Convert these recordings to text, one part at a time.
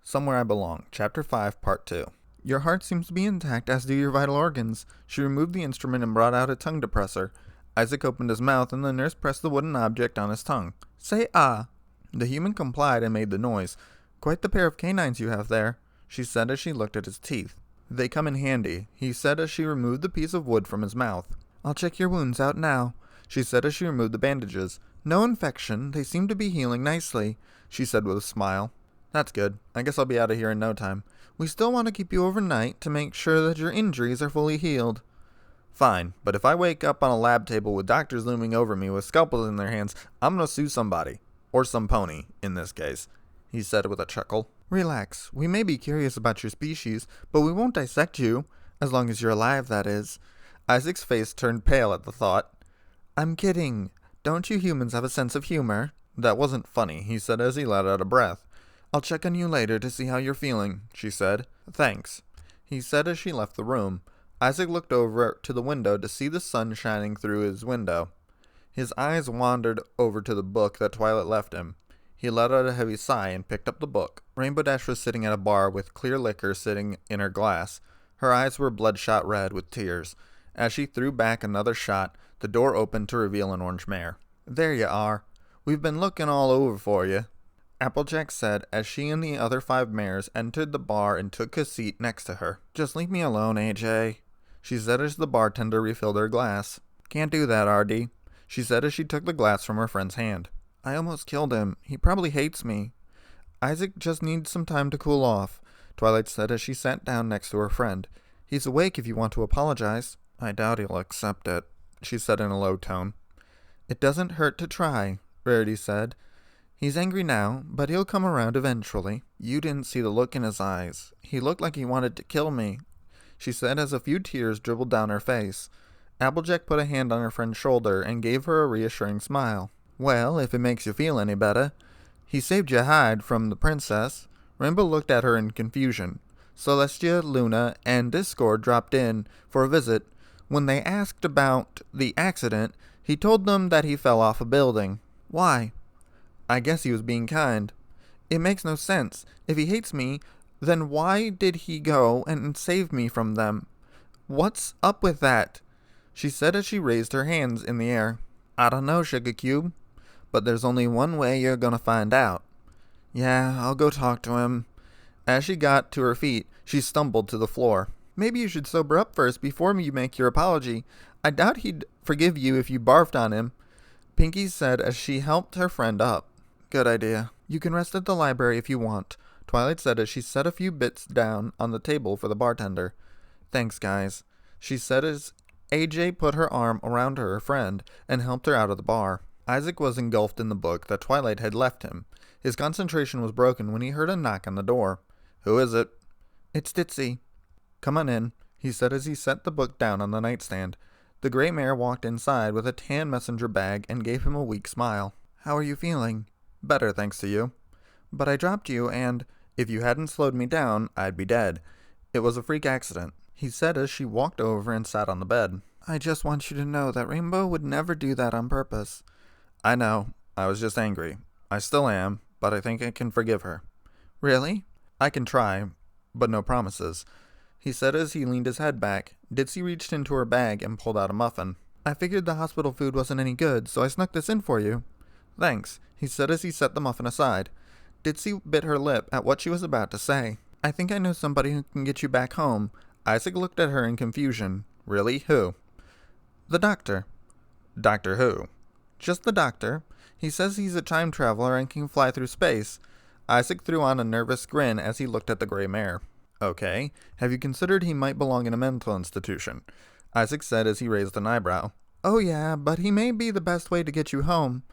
Somewhere I Belong, Chapter 5, Part 2. Your heart seems to be intact, as do your vital organs. She removed the instrument and brought out a tongue depressor. Isaac opened his mouth, and the nurse pressed the wooden object on his tongue. Say ah. The human complied and made the noise. Quite the pair of canines you have there, she said as she looked at his teeth. They come in handy, he said as she removed the piece of wood from his mouth. I'll check your wounds out now, she said as she removed the bandages. No infection, they seem to be healing nicely, she said with a smile. That's good. I guess I'll be out of here in no time. We still want to keep you overnight to make sure that your injuries are fully healed. Fine, but if I wake up on a lab table with doctors looming over me with scalpels in their hands, I'm gonna sue somebody. Or some pony, in this case, he said with a chuckle. Relax. We may be curious about your species, but we won't dissect you. As long as you're alive, that is. Isaac's face turned pale at the thought. I'm kidding. Don't you humans have a sense of humor? That wasn't funny, he said as he let out a breath. I'll check on you later to see how you're feeling, she said. Thanks, he said as she left the room. Isaac looked over to the window to see the sun shining through his window. His eyes wandered over to the book that Twilight left him. He let out a heavy sigh and picked up the book. Rainbow Dash was sitting at a bar with clear liquor sitting in her glass. Her eyes were bloodshot red with tears. As she threw back another shot, the door opened to reveal an orange mare. There you are. We've been looking all over for you, Applejack said as she and the other 5 mares entered the bar and took a seat next to her. Just leave me alone, AJ, she said as the bartender refilled her glass. Can't do that, RD, she said as she took the glass from her friend's hand. I almost killed him. He probably hates me. Isaac just needs some time to cool off, Twilight said as she sat down next to her friend. He's awake if you want to apologize. I doubt he'll accept it, she said in a low tone. It doesn't hurt to try, Rarity said. He's angry now, but he'll come around eventually. You didn't see the look in his eyes. He looked like he wanted to kill me, she said as a few tears dribbled down her face. Applejack put a hand on her friend's shoulder and gave her a reassuring smile. Well, if it makes you feel any better. He saved your hide from the princess. Rainbow looked at her in confusion. Celestia, Luna, and Discord dropped in for a visit. When they asked about the accident, he told them that he fell off a building. Why? I guess he was being kind. It makes no sense. If he hates me, then why did he go and save me from them? What's up with that? She said as she raised her hands in the air. I don't know, Sugar Cube, but there's only one way you're gonna find out. Yeah, I'll go talk to him. As she got to her feet, she stumbled to the floor. Maybe you should sober up first before you make your apology. I doubt he'd forgive you if you barfed on him, Pinky said as she helped her friend up. Good idea. You can rest at the library if you want, Twilight said as she set a few bits down on the table for the bartender. Thanks, guys, she said as AJ put her arm around her friend and helped her out of the bar. Isaac was engulfed in the book that Twilight had left him. His concentration was broken when he heard a knock on the door. Who is it? It's Ditzy. Come on in, he said as he set the book down on the nightstand. The gray mare walked inside with a tan messenger bag and gave him a weak smile. How are you feeling? Better, thanks to you. But I dropped you and, if you hadn't slowed me down, I'd be dead. It was a freak accident, he said as she walked over and sat on the bed. I just want you to know that Rainbow would never do that on purpose. I know. I was just angry. I still am, but I think I can forgive her. Really? I can try, but no promises, he said as he leaned his head back. Ditzy reached into her bag and pulled out a muffin. I figured the hospital food wasn't any good, so I snuck this in for you. Thanks, he said as he set the muffin aside. Ditzy bit her lip at what she was about to say. I think I know somebody who can get you back home. Isaac looked at her in confusion. Really? Who? The doctor. Doctor who? Just the doctor. He says he's a time traveler and can fly through space. Isaac threw on a nervous grin as he looked at the gray mare. Okay. Have you considered he might belong in a mental institution? Isaac said as he raised an eyebrow. Oh yeah, but he may be the best way to get you home.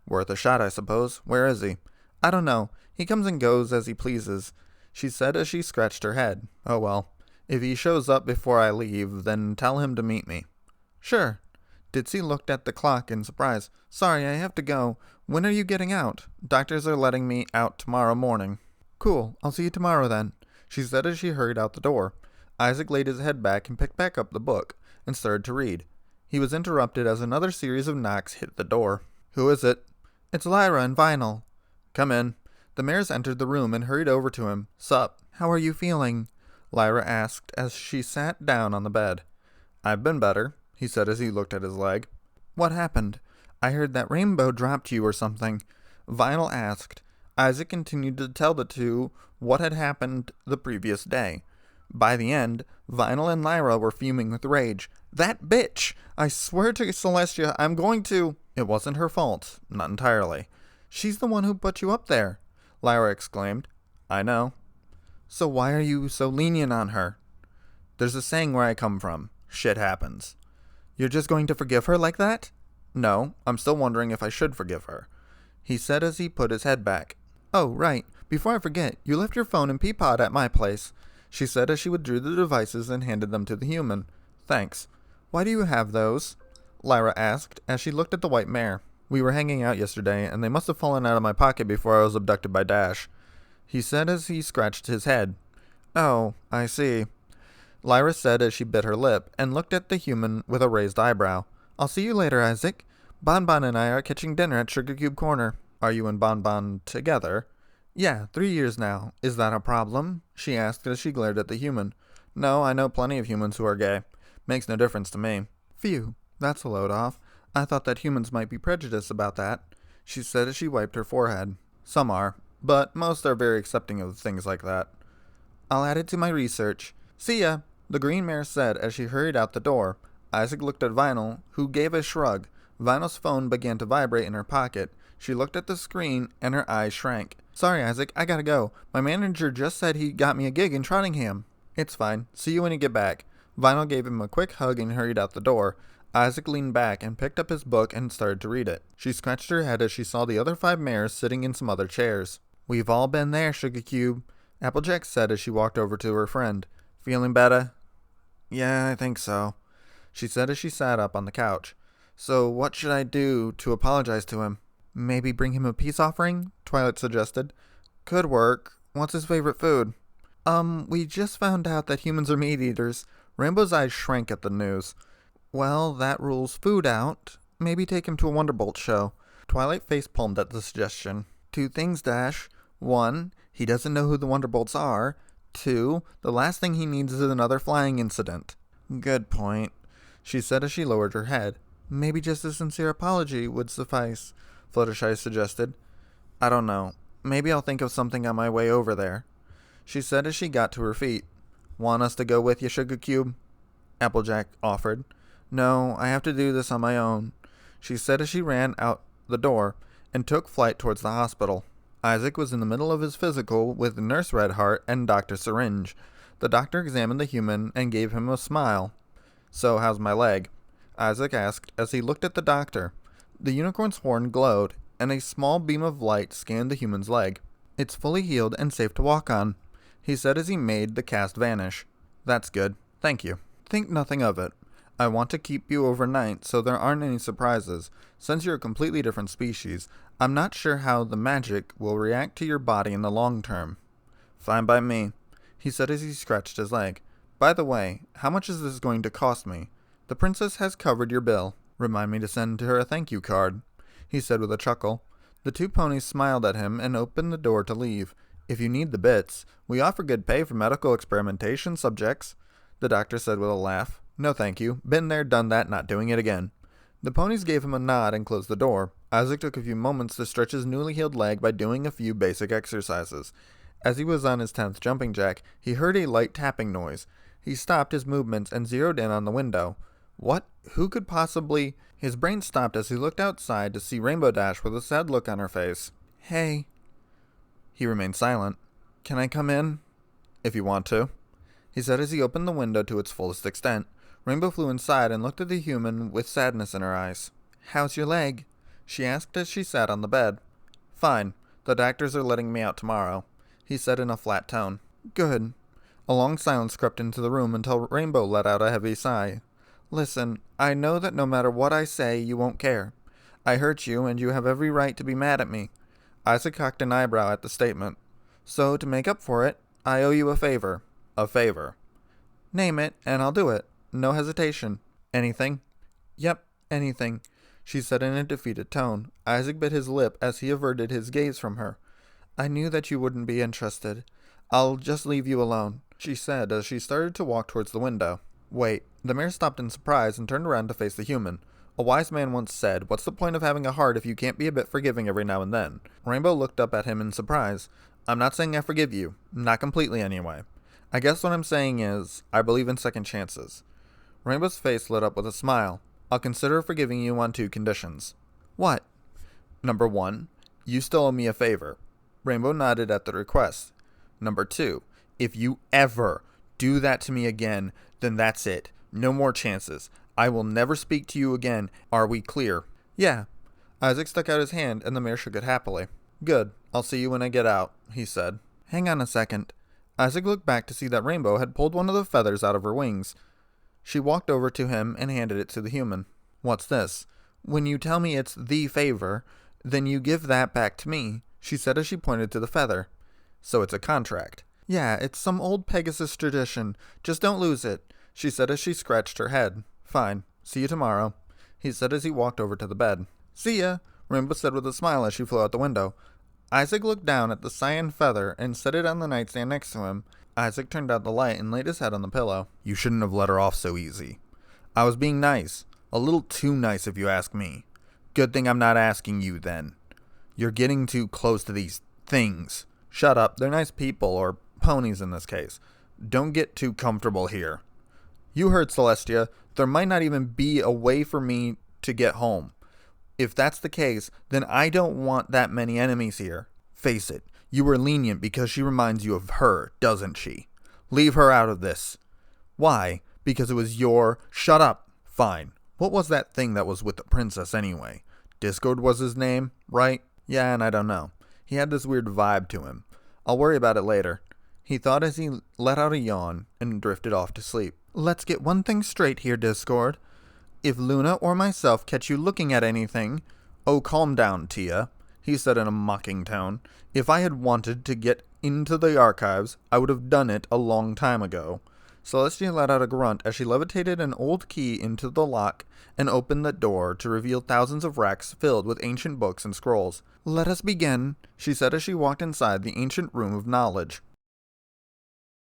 Worth a shot, I suppose. Where is he? I don't know. He comes and goes as he pleases, she said as she scratched her head. Oh well. If he shows up before I leave, then tell him to meet me. Sure. Ditzy looked at the clock in surprise. Sorry, I have to go. When are you getting out? Doctors are letting me out tomorrow morning. Cool. I'll see you tomorrow then, she said as she hurried out the door. Isaac laid his head back and picked back up the book and started to read. He was interrupted as another series of knocks hit the door. Who is it? It's Lyra and Vinyl. Come in. The The mares entered the room and hurried over to him. "Sup? How are you feeling?" Lyra asked as she sat down on the bed. "I've been better," he said as he looked at his leg. "What happened? I heard that Rainbow dropped you or something," Vinyl asked. Isaac continued to tell the two what had happened the previous day. By the end, Vinyl and Lyra were fuming with rage. "That bitch! I swear to Celestia, I'm going to—" "It wasn't her fault. Not entirely." "She's the one who put you up there," Lyra exclaimed. "I know." "So why are you so lenient on her?" "There's a saying where I come from. Shit happens." "You're just going to forgive her like that?" "No, I'm still wondering if I should forgive her," he said as he put his head back. "Oh, right. Before I forget, you left your phone and Peapod at my place," she said as she withdrew the devices and handed them to the human. "Thanks. Why do you have those?" Lyra asked as she looked at the white mare. "We were hanging out yesterday, and they must have fallen out of my pocket before I was abducted by Dash," he said as he scratched his head. "Oh, I see," Lyra said as she bit her lip and looked at the human with a raised eyebrow. "I'll see you later, Isaac. Bonbon and I are catching dinner at Sugar Cube Corner." "Are you and Bonbon together?" "Yeah, 3 years now. Is that a problem?" she asked as she glared at the human. "No, I know plenty of humans who are gay. Makes no difference to me." "Phew, that's a load off. I thought that humans might be prejudiced about that," she said as she wiped her forehead. "Some are, but most are very accepting of things like that." "I'll add it to my research. See ya," the green mare said as she hurried out the door. Isaac looked at Vinyl, who gave a shrug. Vinyl's phone began to vibrate in her pocket. She looked at the screen, and her eyes shrank. "Sorry, Isaac, I gotta go. My manager just said he got me a gig in Trottingham." "It's fine. See you when you get back." Vinyl gave him a quick hug and hurried out the door. Isaac leaned back and picked up his book and started to read it. She scratched her head as she saw the other 5 mares sitting in some other chairs. "We've all been there, Sugar Cube," Applejack said as she walked over to her friend. "Feeling better?" "Yeah, I think so," she said as she sat up on the couch. "So what should I do to apologize to him?" "Maybe bring him a peace offering?" Twilight suggested. "Could work. What's his favorite food?" We just found out that humans are meat eaters." Rainbow's eyes shrank at the news. "Well, that rules food out. Maybe take him to a Wonderbolt show." Twilight face-palmed at the suggestion. 2 things, Dash. 1, he doesn't know who the Wonderbolts are. 2, the last thing he needs is another flying incident." "Good point," she said as she lowered her head. "Maybe just a sincere apology would suffice," Fluttershy suggested. "I don't know. Maybe I'll think of something on my way over there," she said as she got to her feet. "Want us to go with you, Sugar Cube?" Applejack offered. "No, I have to do this on my own," she said as she ran out the door and took flight towards the hospital. Isaac was in the middle of his physical with Nurse Redheart and Dr. Syringe. The doctor examined the human and gave him a smile. "So, how's my leg?" Isaac asked as he looked at the doctor. The unicorn's horn glowed, and a small beam of light scanned the human's leg. "It's fully healed and safe to walk on," he said as he made the cast vanish. "That's good. Thank you." "Think nothing of it. I want to keep you overnight so there aren't any surprises. Since you're a completely different species, I'm not sure how the magic will react to your body in the long term." "Fine by me," he said as he scratched his leg. "By the way, how much is this going to cost me?" "The princess has covered your bill. Remind me to send her a thank you card," he said with a chuckle. The 2 ponies smiled at him and opened the door to leave. "If you need the bits, we offer good pay for medical experimentation subjects," the doctor said with a laugh. "No thank you. Been there, done that, not doing it again." The ponies gave him a nod and closed the door. Isaac took a few moments to stretch his newly healed leg by doing a few basic exercises. As he was on his 10th jumping jack, he heard a light tapping noise. He stopped his movements and zeroed in on the window. What? Who could possibly? His brain stopped as he looked outside to see Rainbow Dash with a sad look on her face. "Hey." He remained silent. "Can I come in?" "If you want to," he said as he opened the window to its fullest extent. Rainbow flew inside and looked at the human with sadness in her eyes. "How's your leg?" she asked as she sat on the bed. "Fine. The doctors are letting me out tomorrow," he said in a flat tone. "Good." A long silence crept into the room until Rainbow let out a heavy sigh. "Listen, I know that no matter what I say, you won't care. I hurt you, and you have every right to be mad at me." Isaac cocked an eyebrow at the statement. "So, to make up for it, I owe you a favor." "A favor?" "Name it, and I'll do it. No hesitation." "Anything?" "Yep, anything," she said in a defeated tone. Isaac bit his lip as he averted his gaze from her. I knew that you wouldn't be interested. I'll just leave you alone, she said as she started to walk towards the window. Wait. The mayor stopped in surprise and turned around to face the human. A wise man once said, "What's the point of having a heart if you can't be a bit forgiving every now and then?" Rainbow looked up at him in surprise. I'm not saying I forgive you. Not completely, anyway. I guess what I'm saying is, I believe in second chances. Rainbow's face lit up with a smile. I'll consider forgiving you on 2 conditions. What? Number 1, you still owe me a favor. Rainbow nodded at the request. Number 2, if you ever do that to me again, then that's it. No more chances. I will never speak to you again. Are we clear? Yeah. Isaac stuck out his hand and the mayor shook it happily. Good. I'll see you when I get out, he said. Hang on a second. Isaac looked back to see that Rainbow had pulled one of the feathers out of her wings. She walked over to him and handed it to the human. What's this? When you tell me it's the favor, then you give that back to me, she said as she pointed to the feather. So it's a contract. Yeah, it's some old Pegasus tradition. Just don't lose it, she said as she scratched her head. Fine. See you tomorrow, he said as he walked over to the bed. See ya, Rainbow said with a smile as she flew out the window. Isaac looked down at the cyan feather and set it on the nightstand next to him. Isaac turned out the light and laid his head on the pillow. You shouldn't have let her off so easy. I was being nice. A little too nice if you ask me. Good thing I'm not asking you then. You're getting too close to these things. Shut up. They're nice people, or ponies in this case. Don't get too comfortable here. You heard Celestia. There might not even be a way for me to get home. If that's the case, then I don't want that many enemies here. Face it, you were lenient because she reminds you of her, doesn't she? Leave her out of this. Why? Because it was your... Shut up. Fine. What was that thing that was with the princess anyway? Discord was his name, right? Yeah, and I don't know. He had this weird vibe to him. I'll worry about it later. He thought as he let out a yawn and drifted off to sleep. Let's get one thing straight here, Discord. If Luna or myself catch you looking at anything... Oh, calm down, Tia, he said in a mocking tone. If I had wanted to get into the archives, I would have done it a long time ago. Celestia let out a grunt as she levitated an old key into the lock and opened the door to reveal thousands of racks filled with ancient books and scrolls. Let us begin, she said as she walked inside the ancient room of knowledge.